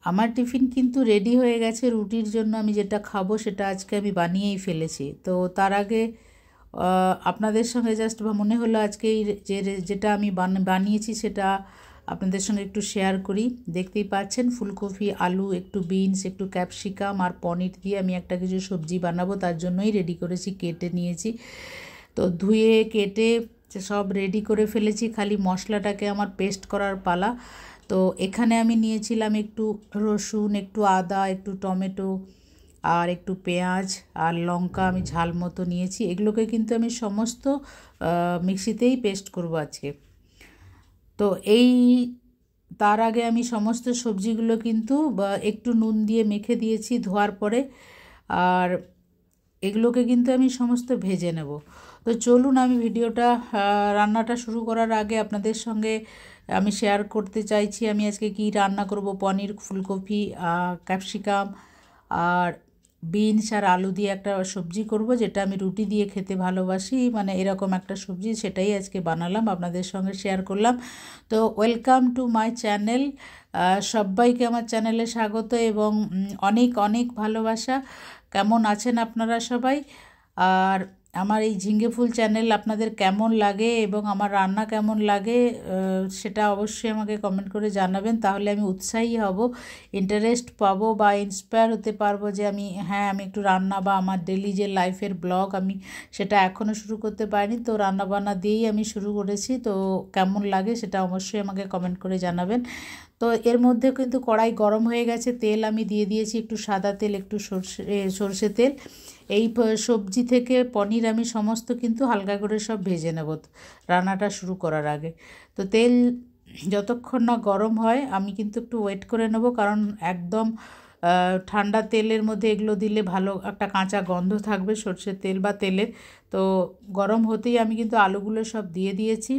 আমার টিফিন কিন্তু রেডি হয়ে গেছে। রুটির জন্য আমি যেটা খাবো সেটা আজকে আমি বানিয়েই ফেলেছি। তো তার আগে আপনাদের সঙ্গে জাস্ট মনে হলো আজকে যেটা আমি বানিয়েছি সেটা আপনাদের সঙ্গে একটু শেয়ার করি। দেখতেই পাচ্ছেন ফুলকপি, আলু, একটু বিনস, একটু ক্যাপসিকাম আর পনির দিয়ে আমি একটা কিছু সবজি বানাবো, তার জন্যই রেডি করেছি, কেটে নিয়েছি। তো ধুয়ে কেটে সব রেডি করে ফেলেছি, খালি মশলাটাকে আমার পেস্ট করার পালা। তো এখানে আমি নিয়েছিলাম একটু রসুন, একটু আদা, একটু টমেটো আর একটু পেঁয়াজ আর লঙ্কা আমি ঝাল মতো নিয়েছি। এগুলোকে কিন্তু আমি সমস্ত মিক্সিতেই পেস্ট করব আজকে। তো তার আগে আমি সমস্ত সবজিগুলো কিন্তু একটু নুন দিয়ে মেখে দিয়েছি ধোয়ার পরে, আর এগুলোকে কিন্তু আমি সমস্ত ভেজে নেব। তো চলুন আমি ভিডিওটা রান্নাটা শুরু করার আগে আপনাদের সঙ্গে আমি শেয়ার করতে চাইছি আমি আজকে কি রান্না করব। পনির, ফুলকপি, ক্যাপসিকাম আর বিনস আর আলু দিয়ে একটা সবজি করব, যেটা আমি রুটি দিয়ে খেতে ভালোবাসি, মানে এরকম একটা সবজি, সেটাই আজকে বানালাম, আপনাদের সঙ্গে শেয়ার করলাম। তো ওয়েলকাম টু মাই চ্যানেল। সবাইকে আমার চ্যানেলে স্বাগত এবং অনেক অনেক ভালোবাসা। কেমন আছেন আপনারা সবাই? আর আমার এই ঝিঙে ফুল চ্যানেল আপনাদের কেমন লাগে এবং আমার রান্না কেমন লাগে সেটা অবশ্যই আমাকে কমেন্ট করে জানাবেন। তাহলে আমি উৎসাহী হব, ইন্টারেস্ট পাবো বা ইন্সপায়ার হতে পারবো যে আমি একটু রান্না বা আমার ডেলি যে লাইফের ব্লগ আমি সেটা এখনও শুরু করতে পারিনি। তো রান্নাবান্না দিয়েই আমি শুরু করেছি। তো কেমন লাগে সেটা অবশ্যই আমাকে কমেন্ট করে জানাবেন। তো এর মধ্যে কিন্তু কড়াই গরম হয়ে গেছে, তেল আমি দিয়ে দিয়েছি, একটু সাদা তেল, একটু সর্ষে তেল। এই সবজি থেকে পনির আমি সমস্ত কিন্তু হালকা করে সব ভেজে নেব রান্নাটা শুরু করার আগে। তো তেল যতক্ষণ না গরম হয় আমি কিন্তু একটু ওয়েট করে নেব, কারণ একদম ঠান্ডা তেলের মধ্যে এগুলো দিলে ভালো একটা কাঁচা গন্ধ থাকবে সর্ষের তেল বা তেলের। তো গরম হতেই আমি কিন্তু আলুগুলো সব দিয়ে দিয়েছি।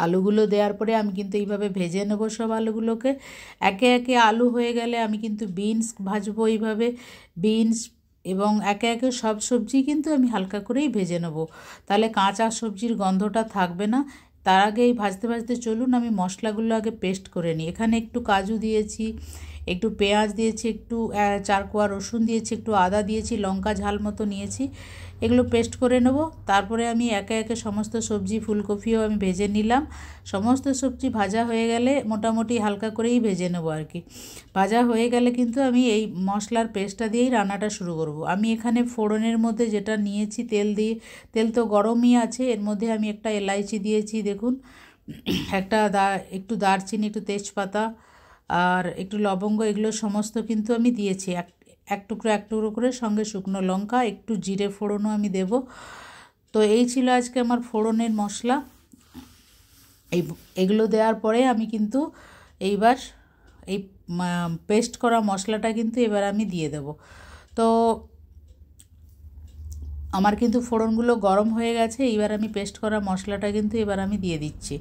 আলুগুলো দেওয়ার পরে আমি কিন্তু এইভাবে ভেজে নেব সব আলুগুলোকে। একে একে আলু হয়ে গেলে আমি কিন্তু বিনস ভাজবো এইভাবে, বিনস এবং একে একে সব সবজি কিন্তু আমি হালকা করেই ভেজে নেব, তাহলে কাঁচা সবজির গন্ধটা থাকবে না। তার আগে এই ভাজতে ভাজতে চলুন আমি মশলাগুলো আগে পেস্ট করে নিই। এখানে একটু কাজু দিয়েছি, একটু পেঁয়াজ দিয়েছি, একটু 4 কোয়া রসুন দিয়েছি, একটু আদা দিয়েছি, লঙ্কা ঝাল মতো নিয়েছি, এগুলো পেস্ট করে নেব। তারপরে আমি একে একে সমস্ত সবজি, ফুলকপিও আমি ভেজে নিলাম। সমস্ত সবজি ভাজা হয়ে গেলে মোটামুটি হালকা করেই ভেজে নেব আর কি। ভাজা হয়ে গেলে কিন্তু আমি এই মশলার পেস্টটা দিয়েই রান্নাটা শুরু করব। আমি এখানে ফোড়নের মধ্যে যেটা নিয়েছি তেল দিয়ে, তেল তো গরমই আছে, এর মধ্যে আমি একটা এলাইচি দিয়েছি দেখুন, একটু দারচিনি, একটু তেজপাতা আর একটু লবঙ্গ, এগুলো সমস্ত কিন্তু আমি দিয়েছি এক টুকরো করে, সঙ্গে শুকনো লঙ্কা, একটু জিরে ফোড়নও আমি দেব। তো এই ছিল আজকে আমার ফোড়নের মশলা। এগুলো দেওয়ার পরে আমি কিন্তু এইবার এই পেস্ট করা মশলাটা কিন্তু এবার আমি দিয়ে দেব। তো আমার কিন্তু ফোড়নগুলো গরম হয়ে গেছে, এইবার আমি পেস্ট করা মশলাটা কিন্তু এবার আমি দিয়ে দিচ্ছি।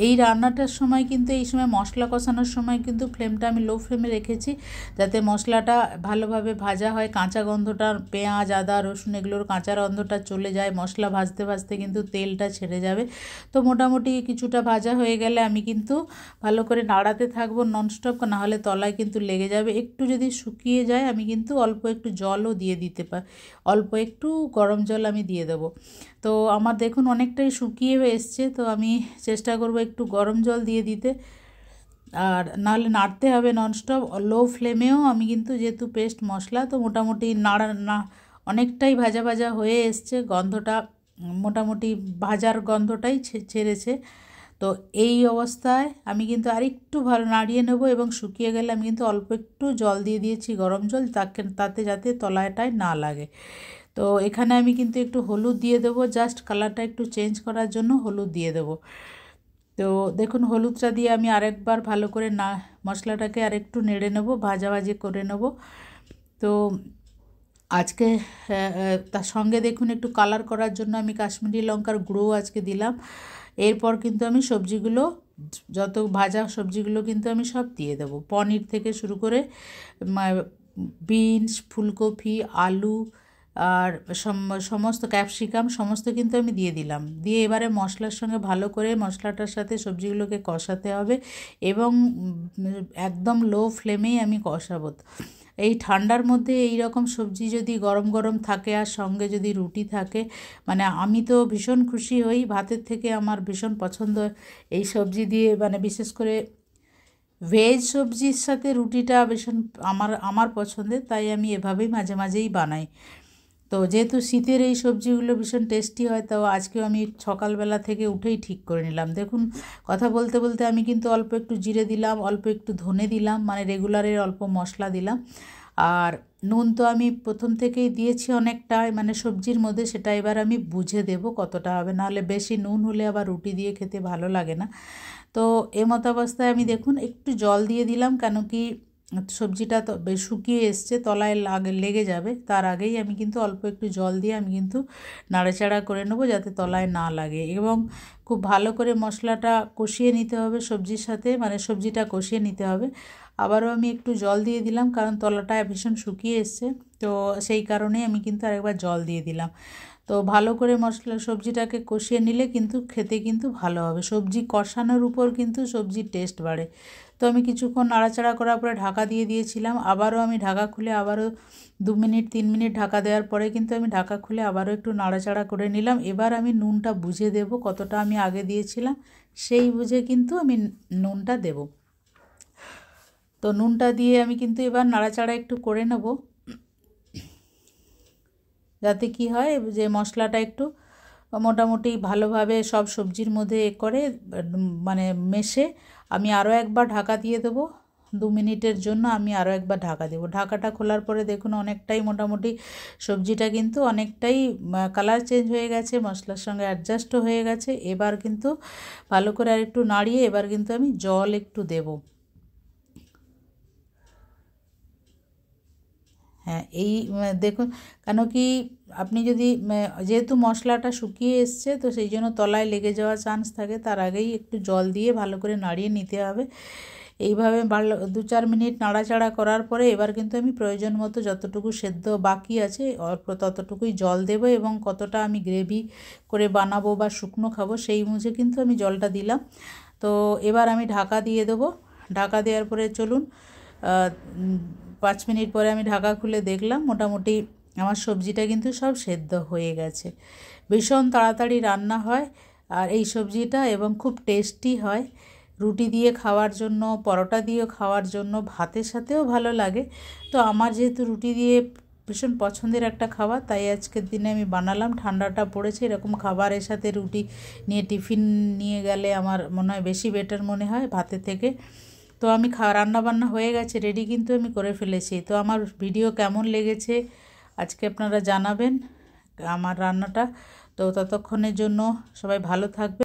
এই রান্নাটার সময় কিন্তু এই সময় মশলা কষানোর সময় কিন্তু ফ্লেমটা আমি লো ফ্লেমে রেখেছি, যাতে মশলাটা ভালোভাবে ভাজা হয়, কাঁচা গন্ধটা, পেঁয়াজ, আদা, রসুন এগুলোর কাঁচা গন্ধটা চলে যায়। মশলা ভাজতে ভাজতে কিন্তু তেলটা ছেড়ে যাবে। তো মোটামুটি কিছুটা ভাজা হয়ে গেলে আমি কিন্তু ভালো করে নাড়াতে থাকবো ননস্টপ, নাহলে তলায় কিন্তু লেগে যাবে। একটু যদি শুকিয়ে যায় আমি কিন্তু অল্প একটু জলও দিয়ে দিতে পারি, অল্প একটু গরম জল আমি দিয়ে দেবো। তো আমার দেখুন অনেকটাই শুকিয়ে এসছে, তো আমি চেষ্টা করব একটু গরম জল দিয়ে দিতে, আর নাহলে নাড়তে হবে ননস্টপ লো ফ্লেমেও। আমি কিন্তু যেহেতু পেস্ট মশলা, তো মোটামুটি অনেকটাই ভাজা ভাজা হয়ে এসছে, গন্ধটা মোটামুটি ভাজার গন্ধটাই ছেড়েছে। তো এই অবস্থায় আমি কিন্তু আরেকটু ভালো নাড়িয়ে নেব এবং শুকিয়ে গেলে আমি কিন্তু অল্প একটু জল দিয়ে দিয়েছি, গরম জল, তাতে যাতে তলায়টায় না লাগে। তো এখানে আমি কিন্তু একটু হলুদ দিয়ে দেবো, জাস্ট কালারটা একটু চেঞ্জ করার জন্য হলুদ দিয়ে দেবো। তো দেখুন হলুদটা দিয়ে আমি আরেকবার ভালো করে মশলাটাকে আরেকটু নেড়ে নেব, ভাজাভাজি করে নেব। তো আজকে তার সঙ্গে দেখুন একটু কালার করার জন্য আমি কাশ্মীরি লঙ্কার গুঁড়ো আজকে দিলাম। এরপর কিন্তু আমি সবজিগুলো, যত ভাজা সবজিগুলো কিন্তু আমি সব দিয়ে দেবো, পনির থেকে শুরু করে বিনস, ফুলকপি, আলু, আর সমস্ত ক্যাপসিকাম সমস্ত কিন্তু আমি দিয়ে দিলাম। দিয়ে এবারে মশলার সঙ্গে ভালো করে মশলাটার সাথে সবজিগুলোকে কষাতে হবে এবং একদম লো ফ্লেমেই আমি কষাবো। এই ঠান্ডার মধ্যে এই রকম সবজি যদি গরম গরম থাকে আর সঙ্গে যদি রুটি থাকে, মানে আমি তো ভীষণ খুশি হই। ভাতের থেকে আমার ভীষণ পছন্দ এই সবজি দিয়ে, মানে বিশেষ করে ভেজ সবজির সাথে রুটিটা ভীষণ আমার পছন্দের, তাই আমি এভাবেই মাঝে মাঝেই বানাই। তো যেহেতু শীতের এই সবজিগুলো ভীষণ টেস্টি হয়, তো আজকেও আমি সকালবেলা থেকে উঠেই ঠিক করে নিলাম। দেখুন, কথা বলতে বলতে আমি কিন্তু অল্প একটু জিরে দিলাম, অল্প একটু ধনে দিলাম, মানে রেগুলারের অল্প মশলা দিলাম। আর নুন তো আমি প্রথম থেকেই দিয়েছি অনেকটাই, মানে সবজির মধ্যে, সেটা এবার আমি বুঝে দেব কতটা হবে, নাহলে বেশি নুন হলে আবার রুটি দিয়ে খেতে ভালো লাগে না। তো এমতো অবস্থায় আমি দেখুন একটু জল দিয়ে দিলাম, কেন কি সবজিটা তো শুকিয়ে এসছে, তলায় লেগে যাবে, তার আগেই আমি কিন্তু অল্প একটু জল দিয়ে আমি কিন্তু নাড়াচাড়া করে নেবো যাতে তলায় না লাগে। এবং খুব ভালো করে মশলাটা কষিয়ে নিতে হবে সবজির সাথে, মানে সবজিটা কষিয়ে নিতে হবে। আবারও আমি একটু জল দিয়ে দিলাম, কারণ তলাটা ভীষণ শুকিয়ে এসছে, তো সেই কারণেই আমি কিন্তু আরেকবার জল দিয়ে দিলাম। তো ভালো করে সবজিটাকে কষিয়ে নিলে কিন্তু খেতে কিন্তু ভালো হবে। সবজি কষানোর উপর কিন্তু সবজির টেস্ট বাড়ে। তো আমি কিছুক্ষণ নাড়াচাড়া করার পরে ঢাকা দিয়ে দিয়েছিলাম। আবারও আমি ঢাকা খুলে আবারও 2 মিনিট 3 মিনিট ঢাকা দেওয়ার পরে কিন্তু আমি ঢাকা খুলে আবারও একটু নাড়াচাড়া করে নিলাম। এবার আমি নুনটা বুঝে দেব, কতটা আমি আগে দিয়েছিলাম সেই বুঝে কিন্তু আমি নুনটা দেব। তো নুনটা দিয়ে আমি কিন্তু এবার নাড়াচাড়া একটু করে নেব, যাতে কি হয় যে মশলাটা একটু মোটামুটি ভালোভাবে সব সবজির মধ্যে করে মানে মেশে। আমি আরও একবার ঢাকা দিয়ে দেবো, 2 মিনিটের জন্য আমি আরও একবার ঢাকা দেবো। ঢাকাটা খোলার পরে দেখুন অনেকটাই মোটামুটি সবজিটা কিন্তু অনেকটাই কালার চেঞ্জ হয়ে গেছে, মশলার সঙ্গে অ্যাডজাস্টও হয়ে গেছে। এবার কিন্তু ভালো করে আর একটু নাড়িয়ে এবার কিন্তু আমি জল একটু দেবো। হ্যাঁ, এই দেখুন, কেন কি আপনি যদি যেহেতু মশলাটা শুকিয়ে এসছে, তো সেই জন্য তলায় লেগে যাওয়ার চান্স থাকে, তার আগেই একটু জল দিয়ে ভালো করে নাড়িয়ে নিতে হবে। এইভাবে 2-4 মিনিট নাড়াচাড়া করার পরে এবার কিন্তু আমি প্রয়োজন মতো যতটুকু সেদ্ধ বাকি আছে অল্প ততটুকুই জল দেব, এবং কতটা আমি গ্রেভি করে বানাবো বা শুকনো খাবো সেই বুঝে কিন্তু আমি জলটা দিলাম। তো এবার আমি ঢাকা দিয়ে দেবো। ঢাকা দেওয়ার পরে চলুন 5 মিনিট পরে আমি ঢাকা খুলে দেখলাম মোটামুটি আমার সবজিটা কিন্তু সব সেদ্ধ হয়ে গেছে। ভীষণ তাড়াতাড়ি রান্না হয় আর এই সবজিটা, এবং খুব টেস্টি হয়। রুটি দিয়ে খাওয়ার জন্য, পরোটা দিয়েও খাওয়ার জন্য, ভাতের সাথেও ভালো লাগে। তো আমার যেহেতু রুটি দিয়ে ভীষণ পছন্দের একটা খাবার, তাই আজকের দিনে আমি বানালাম। ঠান্ডাটা পড়েছে, এরকম খাবারের সাথে রুটি নিয়ে টিফিন নিয়ে গেলে আমার মনে হয় বেশি বেটার মনে হয় ভাতের থেকে। তো আমি রান্নাবান্না হয়ে গেছে, রেডি কিন্তু আমি করে ফেলেছি। তো আমার ভিডিও কেমন লেগেছে আজকে আপনারা জানাবেন আমার রান্নাটা। তো ততক্ষণের জন্য সবাই ভালো থাকবে।